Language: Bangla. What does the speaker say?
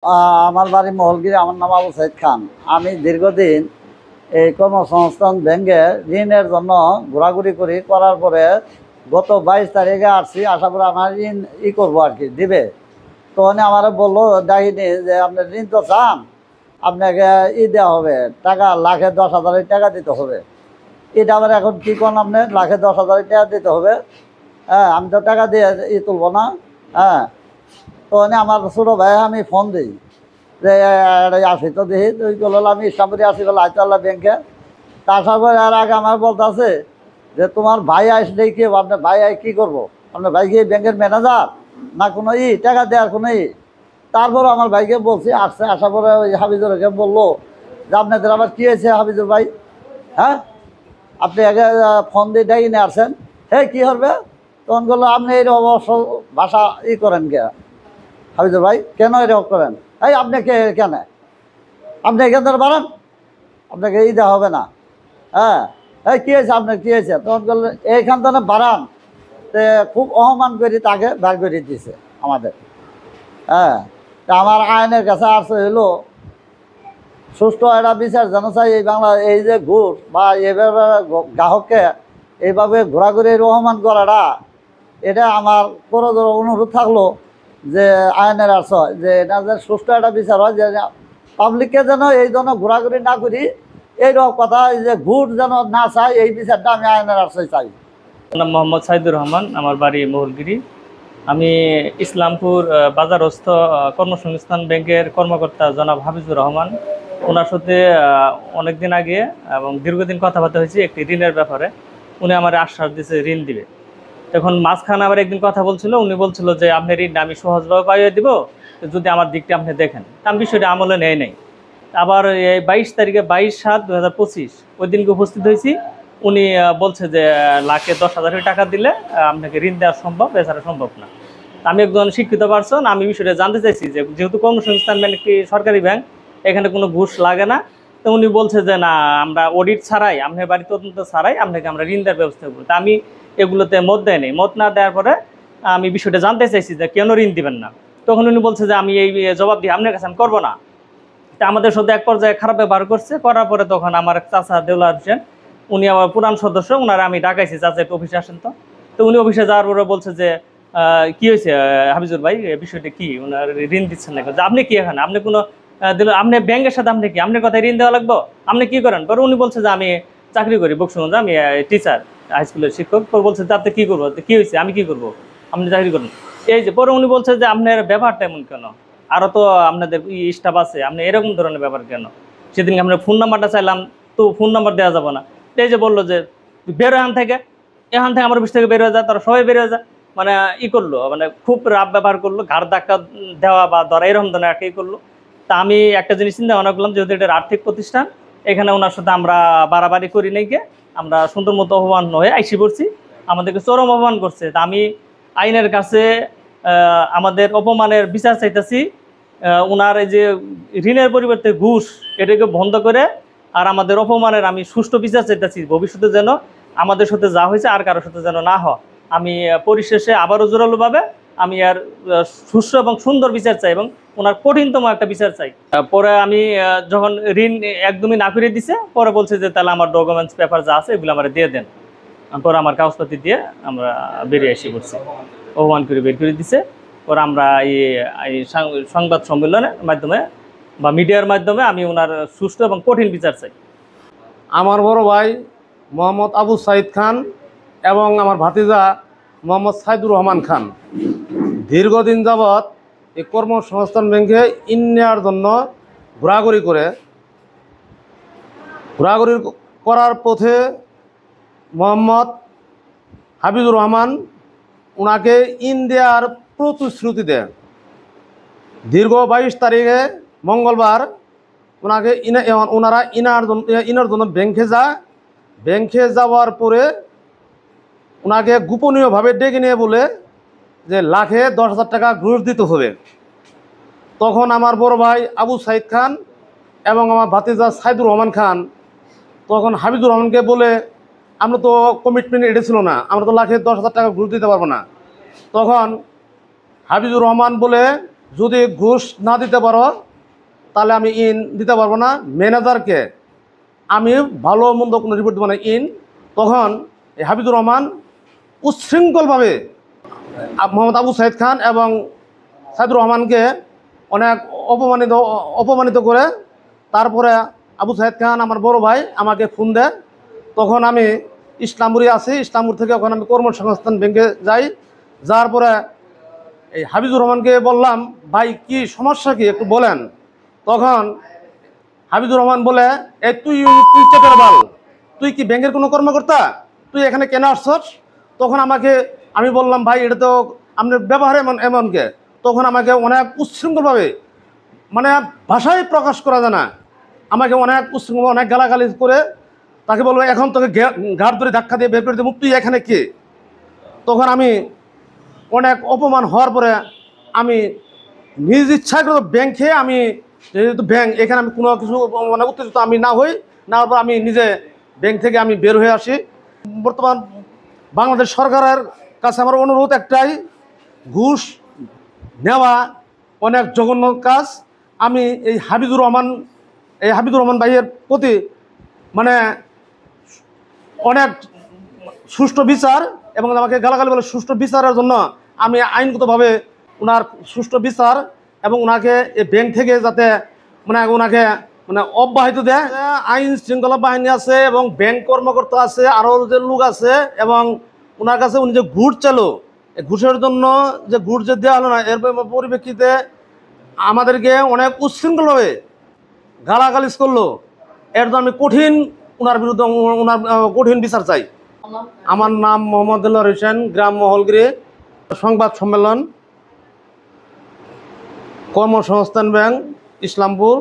আমার বাড়ি মহলগিরি। আমার নাম আবু সাইদ খান। আমি দীর্ঘদিন এই কর্মসংস্থান ব্যাংকে ঋণের জন্য ঘোরাঘুরি করার পরে গত 22 তারিখে আসছি। আশা করি আমার ঋণ করবো আর কি, দিবে। তো উনি আমার বললো ডাকিনি যে আপনি ঋণ তো চান, আপনাকে দেওয়া হবে টাকা, 1,10,000 টাকা দিতে হবে। এটা আবার এখন কী করেন, আপনি 1,10,000 টাকা দিতে হবে। হ্যাঁ, আমি তো টাকা দিয়ে তুলবো না। হ্যাঁ, তো আমার ছোটো ভাই আমি ফোন দিই যে আসি, তো দেখি তুই বলল আমি ইসলামপুরে আসি, বলে আইতে আল্লাহ ব্যাংকে। তা আসার পরে আর আগে আমার বলতে আছে যে তোমার ভাই আসলে কি আপনার ভাই কী করবো, আপনার ভাই কি ব্যাংকের ম্যানেজার না কোনো টাকা দেওয়ার কোনো তারপর আমার ভাইকে বলছি, আসছে। আসার পরে ওই হাফিজুরকে বললো যে আপনাদের আবার কী হয়েছে হাফিজুর ভাই? হ্যাঁ, আপনি আগে ফোন দিয়ে ডাকি নিয়ে আসছেন, হ্যাঁ কী হবে? তখন বললো আপনি এই অবশ্য ভাষা করেন কে হাফিজুর ভাই, কেন এরকম করেন? এই আপনি কেন, আপনি এখান থেকে বাড়ান, আপনাকে দেওয়া হবে না। হ্যাঁ, এই কী হয়েছে, আপনার কী হয়েছে? তখন বললো এইখান থেকে বাড়ান। তো খুব অপমান করে তাকে বের করে দিয়েছে আমাদের। হ্যাঁ, তা আমার আইনের কাছে আসতে হইলো সুষ্ঠু একটা বিচার যেন চাই এই বাংলা। এই যে ঘুষ বা এইভাবে গ্রাহককে এইভাবে ঘোরাঘুরি অপমান করাটা, এটা আমার বড় অনুরোধ থাকলো যে আইনের আশ্রয় যে এটা যে সুষ্ঠু একটা বিচার হয়, যে পাবলিককে যেন এই জন্য ঘোরাঘুরি না করি, এইরকম কথা, যে ঘুষ যেন না চাই, এই বিচারটা আমি আইনের আশ্রয় চাই। নাম মোহাম্মদ সাইদুর রহমান, আমার বাড়ি মহলগিরি। আমি ইসলামপুর বাজারস্থ কর্মসংস্থান ব্যাংকের কর্মকর্তা জনাব হাফিজুর রহমান। ওনার সাথে অনেক দিন আগে এবং দীর্ঘদিন কথাবার্তা হয়েছে একটি ঋণের ব্যাপারে। উনি আমার আশ্বাস দিয়েছে ঋণ দিবে। তখন মাঝখানে আবার একদিন কথা বলছিল, উনি বলছিল যে আপনার ঋণটা আমি সহজভাবে পাইয়ে দিব যদি আমার দিকটা আপনি দেখেন। আমি বিষয়টা আমলে নেই নাই। আবার এই 22 তারিখে 22/7/2025 ওই দিনকে উপস্থিত হয়েছি। উনি বলছে যে 1,10,000 টাকা দিলে আপনাকে ঋণ দেওয়া সম্ভব, এছাড়া সম্ভব না। আমি একজন শিক্ষিত পারসন, আমি বিষয়টা জানতে চাইছি যে যেহেতু কর্মসংস্থান ব্যাংক একটি সরকারি ব্যাংক, এখানে কোনো ঘুষ লাগে না। তো উনি বলছে যে না, আমরা অডিট ছাড়াই, আপনার বাড়ি তদন্ত ছাড়াই আপনাকে আমরা ঋণ দেওয়ার ব্যবস্থা করবো। তা আমি এগুলোতে মত দেয় নেই। মত না দেওয়ার পরে আমি বিষয়টা জানতে চাইছি যে কেন ঋণ দিবেন না। তখন উনি বলছে যে আমি এই জবাব দিয়ে আপনার কাছে আমি করবো না। তা আমাদের সাথে এক পর্যায়ে খারাপ ব্যবহার করছে। করার পরে তখন আমার চাচা দেওলার হোসেন, উনি আমার পুরান সদস্য, ওনারা আমি ডাকাইছি, চাচা একটু অফিসে আসেন। তো উনি অফিসে যাওয়ার পরে বলছে যে কি হয়েছে হাফিজুর ভাই, বিষয়টা কি, ওনার ঋণ দিচ্ছেন না? আপনি কি এখানে, আপনি কোনো দিল, আপনি ব্যাংকের সাথে আপনি কি, আপনার কথায় ঋণ দেওয়া লাগবো, আপনি কি করেন? পরে উনি বলছে যে আমি চাকরি করি বকশগঞ্জে, আমি টিচার, হাই স্কুলের শিক্ষক। পরে বলছে তাতে কি করবো, কি হয়েছে, আমি কি করবো, আপনি চাকরি করেন। এই যে পরে উনি বলছে যে আপনার ব্যবহারটা এমন কেন, আরও তো আপনাদের স্টাফ আছে, আপনি এরকম ধরনের ব্যাপার কেন? সেদিনকে আমরা ফোন নাম্বারটা চাইলাম, তো ফোন নাম্বার দেওয়া যাবে না। এই যে বললো যে বেরো এখান থেকে, এখান থেকে আমার অফিস থেকে বের হয়ে যায়, তারা সবাই বের হয়ে যায়। মানে করলো, মানে খুব রাফ ব্যবহার করলো, ঘাড় ধাক্কা দেওয়া বা ধরা, এরকম ধরনের একই করলো। তা আমি একটা জিনিস চিন্তা ভাবনা করলাম, যেহেতু এটা আর্থিক প্রতিষ্ঠান, এখানে ওনার সাথে আমরা বাড়াবাড়ি করি নাই, কে আমরা সুন্দর মতো অপমান হয়ে আইসি পড়ছি, আমাদেরকে চরম অপমান করছে। তা আমি আইনের কাছে আমাদের অপমানের বিচার চাইতেছি। ওনার এই যে ঋণের পরিবর্তে ঘুষ, এটাকে বন্ধ করে আর আমাদের অপমানের আমি সুষ্ঠু বিচার চাইতেছি। ভবিষ্যতে যেন আমাদের সাথে যা হয়েছে আর কারোর সাথে যেন না হয়। আমি পরিশেষে আবারও জোরালোভাবে আমি আর সুষ্ঠু এবং সুন্দর বিচার চাই এবং ওনার কঠিনতম একটা বিচার চাই। পরে আমি যখন ঋণ একদমই না ফিরিয়ে দিছে, পরে বলছে যে তাহলে আমার ডকুমেন্টস পেপার যা আছে এগুলো আমার দিয়ে দেন। পরে আমার কাগজপাতি দিয়ে আমরা বেরিয়ে এসে পড়ছি, অপমান করে বের করে দিছে। পরে আমরা এই সংবাদ সম্মেলনের মাধ্যমে বা মিডিয়ার মাধ্যমে আমি ওনার সুষ্ঠু এবং কঠিন বিচার চাই। আমার বড় ভাই মোহাম্মদ আবু সাইদ খান এবং আমার ভাতিজা মোহাম্মদ সাইদুর রহমান খান দীর্ঘদিন যাবৎ এই কর্মসংস্থান ব্যাংকে ঋণ নেওয়ার জন্য ঘোরাঘুরি করার পথে মোহাম্মদ হাফিজুর রহমান ওনাকে ঋণ দেওয়ার প্রতিশ্রুতি দেয়। দীর্ঘ 22 তারিখে মঙ্গলবার ওনাকে ওনারা ইনার জন্য ব্যাংকে যাওয়ার পরে ওনাকে গোপনীয়ভাবে ডেকে নিয়ে বলে যে 1,10,000 টাকা ঘুষ দিতে হবে। তখন আমার বড় ভাই আবু সাইদ খান এবং আমার ভাতিজা সাইদুর রহমান খান তখন হাফিজুর রহমানকে বলে আমরা তো কমিটমেন্ট এটা ছিল না, আমরা তো 1,10,000 টাকা ঘুষ দিতে পারবো না। তখন হাফিজুর রহমান বলে যদি ঘুষ না দিতে পারো তাহলে আমি ইন দিতে পারবো না, ম্যানেজারকে আমি ভালো মন্দ কোনো রিপোর্ট দেবো না ইন। তখন এই হাবিজুর রহমান উচ্ছৃঙ্খলভাবে মোহাম্মদ আবু সাইদ খান এবং সাইদুর রহমানকে অনেক অপমানিত করে তারপরে আবু সাইদ খান আমার বড় ভাই আমাকে ফোন দেয়। তখন আমি ইসলামপুরে আছি, ইসলামপুর থেকে ওখানে আমি কর্মসংস্থান ব্যাংকে যাই। যাওয়ার পরে এই হাবিজুর রহমানকে বললাম, ভাই কি সমস্যা কি একটু বলেন। তখন হাবিজুর রহমান বলে, এই তুই চেপের বাল, তুই কি ব্যাংকের কোনো কর্মকর্তা, তুই এখানে কেন আসছস? তখন আমি বললাম, ভাই এটা তো আপনার ব্যবহার এমনকে। তখন আমাকে অনেক উচ্ছৃঙ্খলভাবে, মানে ভাষায় প্রকাশ করা যায় না, আমাকে অনেক উচ্ছৃঙ্খল অনেক গালাগালি করে তাকে বলবো এখন তোকে ঘাট ধরে ধাক্কা দিয়ে বের করে দেবো, তুই এখানে কে? তখন আমি অনেক অপমান হওয়ার পরে আমি নিজ ইচ্ছাকৃত ব্যাংকে আমি যেহেতু ব্যাংক এখানে আমি কোনো কিছু মানে উত্তেজিত আমি না হই, না হওয়ার পর আমি নিজে ব্যাংক থেকে আমি বের হয়ে আসি। বর্তমান বাংলাদেশ সরকারের কাছে আমার অনুরোধ একটাই, ঘুষ নেওয়া অনেক জঘন্য কাজ। আমি এই হাবিজুর রহমান ভাইয়ের প্রতি মানে অনেক সুষ্ঠু বিচার এবং আমাকে গালাগালি বলে সুষ্ঠু বিচারের জন্য আমি আইনগতভাবে ওনার সুষ্ঠু বিচার এবং ওনাকে এই ব্যাংক থেকে যাতে ওনাকে অব্যাহত দেয়। আইন শৃঙ্খলা বাহিনী আছে এবং ব্যাংক কর্মকর্তা আছে, আরও যে লোক আছে, এবং ওনার কাছে উনি যে ঘুষ চালো, ঘুষের জন্য যে ঘুষ যে দেওয়া হলো না, এর পরিপ্রেক্ষিতে আমাদেরকে অনেক উচ্ছৃঙ্খলভাবে গালাগালিজ করলো। এর জন্য আমি ওনার বিরুদ্ধে ওনার কঠিন বিচার চাই। আমার নাম মোহাম্মদ হোসেন, গ্রাম মহলগিরি। সংবাদ সম্মেলন, কর্মসংস্থান ব্যাংক, ইসলামপুর।